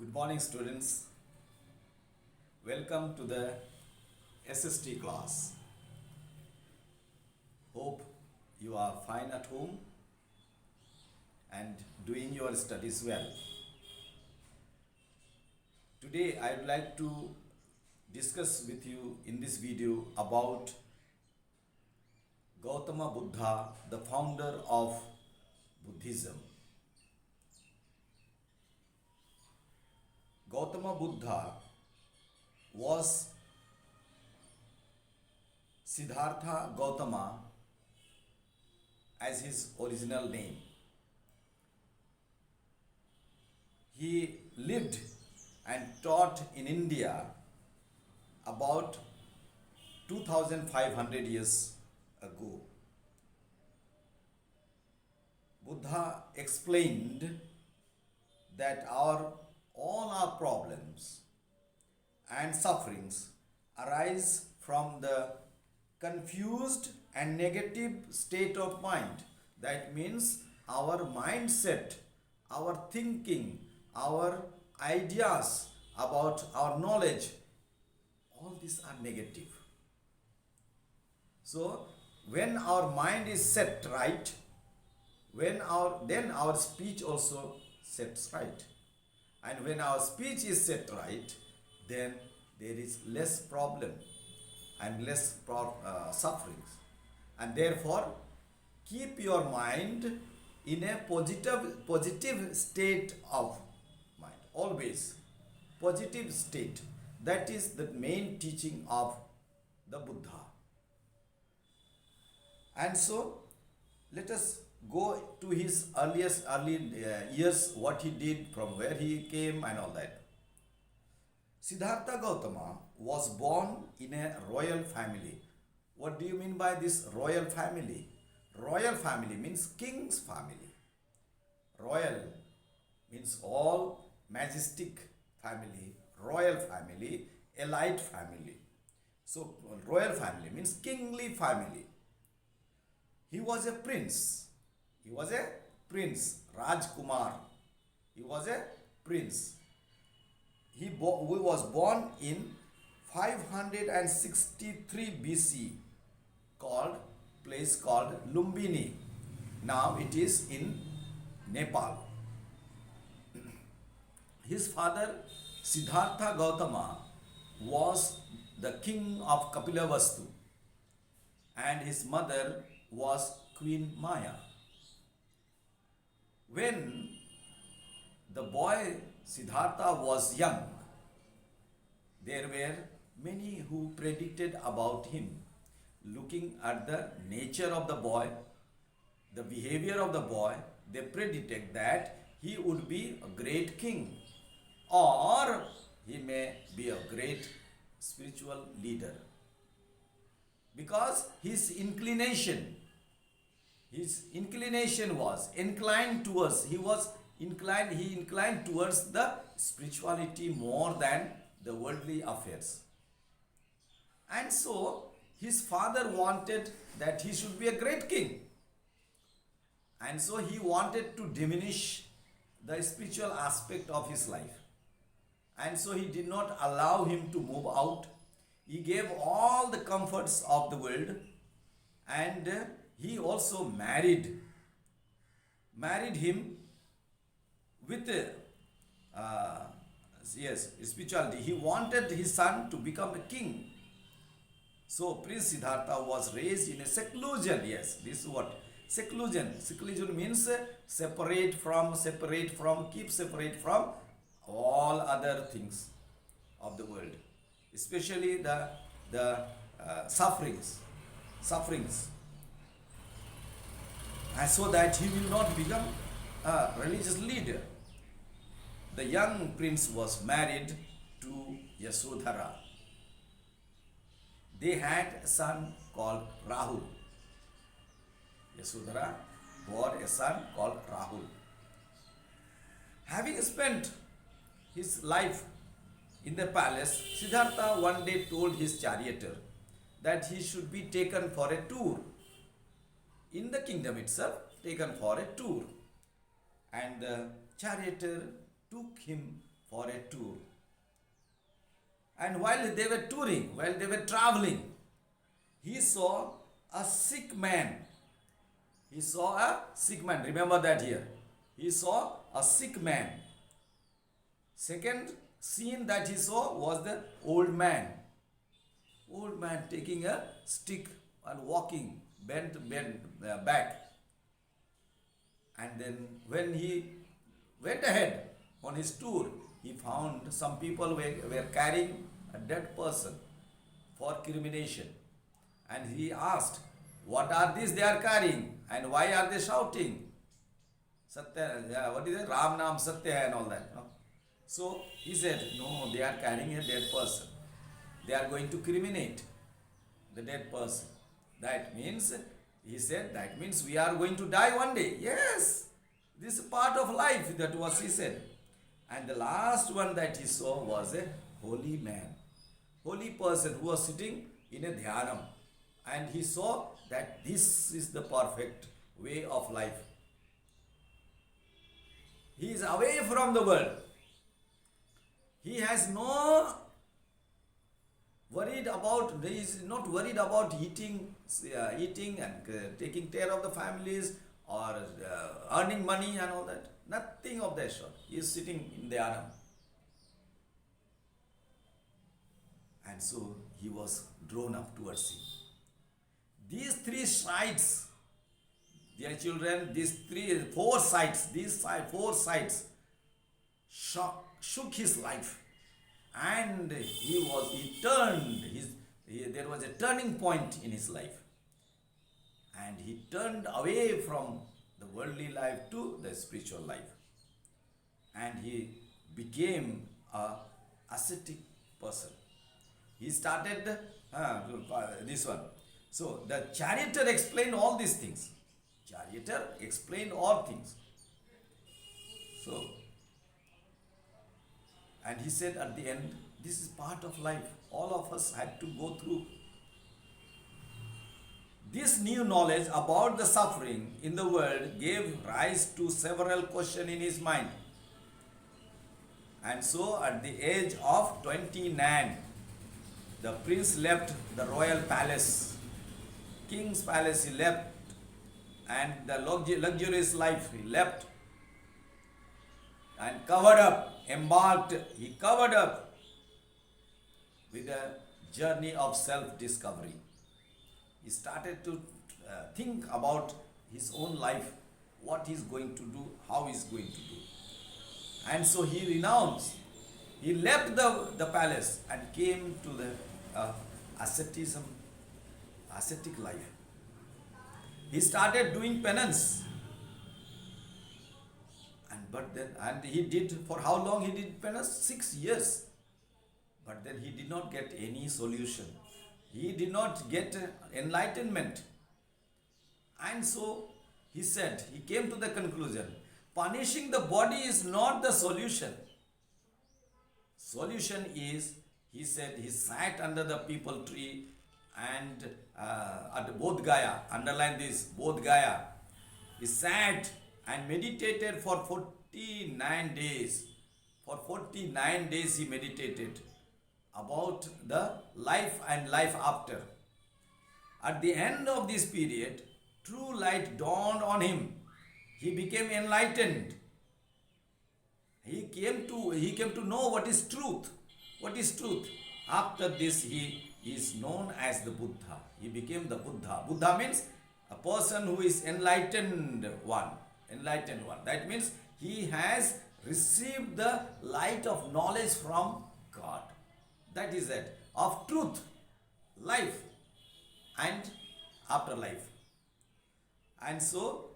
Good morning, students. Welcome to the SST class. Hope you are fine at home and doing your studies well. Today, I would like to discuss with you in this video about Gautama Buddha, the founder of Buddhism. Gautama Buddha was Siddhartha Gautama as his original name. He lived and taught in India about 2500 years ago. Buddha explained that all our problems and sufferings arise from the confused and negative state of mind. That means our mindset, our thinking, our ideas about our knowledge, all these are negative. So when our mind is set right, then our speech also sets right. And when our speech is set right, then there is less problem and less sufferings. And therefore, keep your mind in a positive state of mind. Always positive state. That is the main teaching of the Buddha. And so, let us go to his early years, what he did, from where he came and all that. Siddhartha Gautama was born in a royal family. What do you mean by this royal family? Royal family means king's family. Royal means all majestic family, royal family, elite family. So royal family means kingly family. He was a prince. He was a prince, Rajkumar. He was a prince. He was born in 563 BC, place called Lumbini. Now it is in Nepal. His father, Siddhartha Gautama, was the king of Kapilavastu, and his mother was Queen Maya. When the boy Siddhartha was young, there were many who predicted about him. Looking at the nature of the boy, the behavior of the boy, they predicted that he would be a great king, or he may be a great spiritual leader. Because his inclination was inclined towards, he inclined towards the spirituality more than the worldly affairs. And so his father wanted that he should be a great king. And so he wanted to diminish the spiritual aspect of his life. And so he did not allow him to move out. He gave all the comforts of the world, and he also married him with spirituality. He wanted his son to become a king. So Prince Siddhartha was raised in a seclusion. Yes, this is what seclusion. Seclusion means separate from, keep separate from all other things of the world, especially the sufferings, and so that he will not become a religious leader. The young prince was married to Yasodhara. They had a son called Rahul. Yasodhara bore a son called Rahul. Having spent his life in the palace, Siddhartha one day told his charioteer that he should be taken for a tour in the kingdom itself, taken for a tour. And the charioteer took him for a tour. And while they were touring, while they were traveling, he saw a sick man. He saw a sick man. Remember that here. He saw a sick man. Second scene that he saw was the old man. Old man taking a stick and walking bent back. And then when he went ahead on his tour, he found some people were carrying a dead person for cremation. And he asked, what are these they are carrying and why are they shouting? Satya, what is it? Ram Nam Satya and all that. No? So he said, no, they are carrying a dead person. They are going to cremate the dead person. That means, he said, that means we are going to die one day. Yes, this is part of life. That was he said. And the last one that he saw was a holy man, holy person who was sitting in a dhyanam. And he saw that this is the perfect way of life. He is away from the world. He has no worried about, he is not worried about eating and taking care of the families or earning money and all that. Nothing of that sort. He is sitting in the Anam. And so he was drawn up towards him. These three sides, dear children, four sides shook his life. And there was a turning point in his life. And he turned away from the worldly life to the spiritual life. And he became a ascetic person. He started this one. So the charioteer explained all these things. Charioteer explained all things. So, and he said at the end, this is part of life. All of us had to go through. This new knowledge about the suffering in the world gave rise to several questions in his mind. And so at the age of 29, the prince left the royal palace, king's palace he left, and the luxurious life he left, and he covered up with a journey of self-discovery. He started to think about his own life, what he's going to do, how he's going to do. And so he renounced. He left the palace and came to the ascetic life. He started doing penance. And he did, for how long he did penance? 6 years. But then he did not get any solution. He did not get enlightenment. And so he said, he came to the conclusion, punishing the body is not the solution. Solution is, he said, he sat under the peepal tree and at Bodh Gaya, underline this, Bodh Gaya. He sat and meditated for 49 days. For 49 days he meditated about the life and life after. At the end of this period, true light dawned on him. He became enlightened. He came to know what is truth. What is truth? After this, he is known as the Buddha. He became the Buddha. Buddha means a person who is enlightened one. Enlightened one. That means he has received the light of knowledge from God. That is it. Of truth, life, and afterlife. And so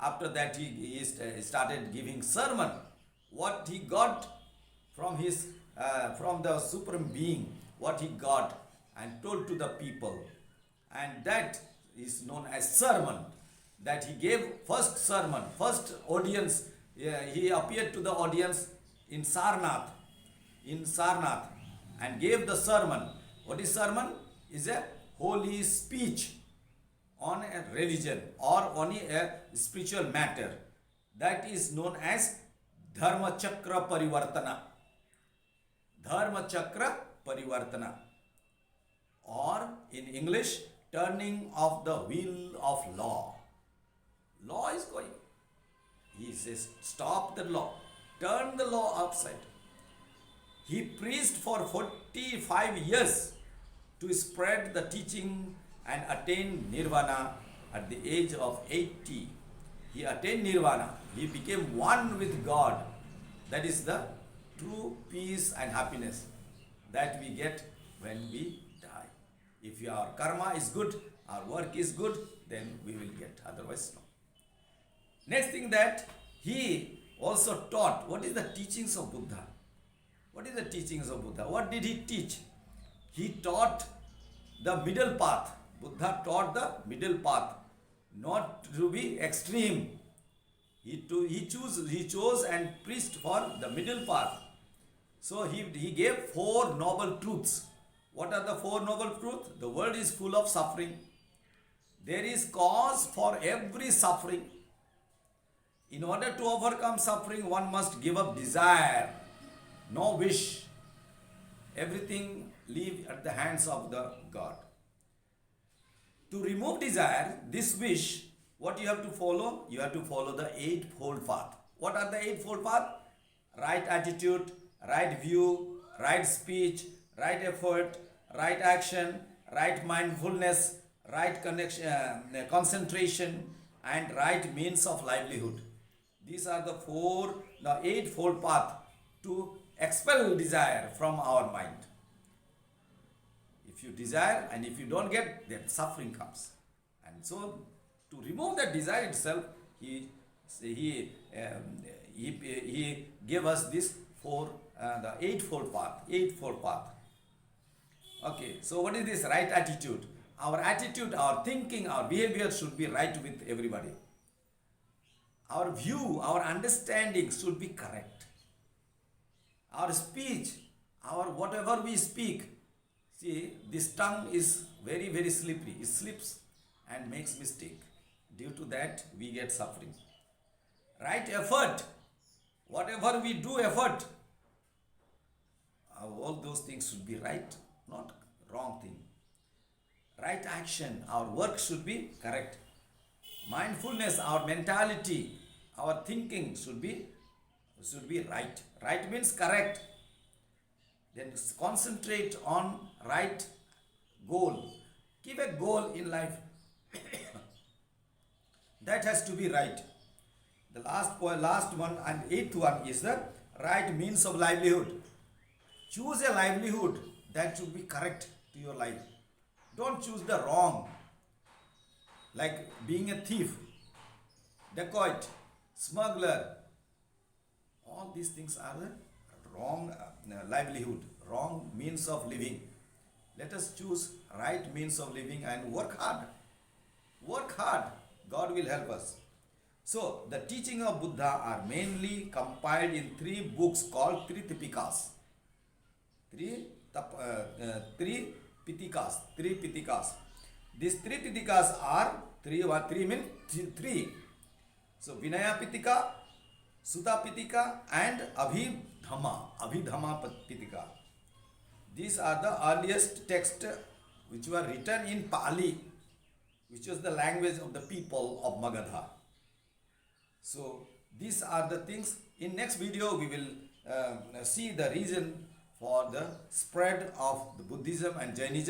after that he started giving sermon. What he got from from the Supreme Being, what he got and told to the people. And that is known as sermon. That he gave first sermon, first audience. He appeared to the audience in Sarnath. And gave the sermon. What is sermon? Is a holy speech on a religion or on a spiritual matter. That is known as धर्म चक्र परिवर्तना, धर्म चक्र परिवर्तना, or in English, turning of the wheel of law. Law is going. He says, stop the law, turn the law upside. He preached for 45 years to spread the teaching and attain nirvana at the age of 80. He attained nirvana. He became one with God. That is the true peace and happiness that we get when we die. If our karma is good, our work is good, then we will get. Otherwise, no. Next thing that he also taught, what is the teachings of Buddha? What is the teachings of Buddha? What did he teach? He taught the middle path. Buddha taught the middle path, not to be extreme. He chose and preached for the middle path. So he gave 4 noble truths. What are the 4 noble truths? The world is full of suffering. There is cause for every suffering. In order to overcome suffering, one must give up desire, no wish. Everything leave at the hands of the God. To remove desire, this wish, what you have to follow? You have to follow the eightfold path. What are the eightfold path? Right attitude, right view, right speech, right effort, right action, right mindfulness, right connection, concentration, and right means of livelihood. These are the eightfold path to expel desire from our mind. If you desire and if you don't get, then suffering comes. And so, to remove that desire itself, he gave us this the eightfold path. Eightfold path. Okay, so what is this right attitude? Our attitude, our thinking, our behavior should be right with everybody. Our view, our understanding should be correct. Our speech, our whatever we speak, see, this tongue is very, very slippery. It slips and makes mistake. Due to that, we get suffering. Right effort, whatever we do effort, all those things should be right, not wrong thing. Right action, our work should be correct. Mindfulness, our mentality, our thinking should be right. Right means correct. Then concentrate on right goal. Keep a goal in life. That has to be right. The last one and 8th one is the right means of livelihood. Choose a livelihood that should be correct to your life. Don't choose the wrong, like being a thief, dacoit, smuggler. All these things are the wrong livelihood, wrong means of living. Let us choose right means of living and work hard. Work hard. God will help us. So, the teaching of Buddha are mainly compiled in 3 books called Tripitakas. Three Pitikas. These 3 Pitikas are 3 means 3. So Vinaya Pitika, Sutta Pitika, and Abhidhamma Pitika. These are the earliest texts which were written in Pali, which was the language of the people of Magadha. So these are the things. In next video we will see the reason for the spread of the Buddhism and Jainism.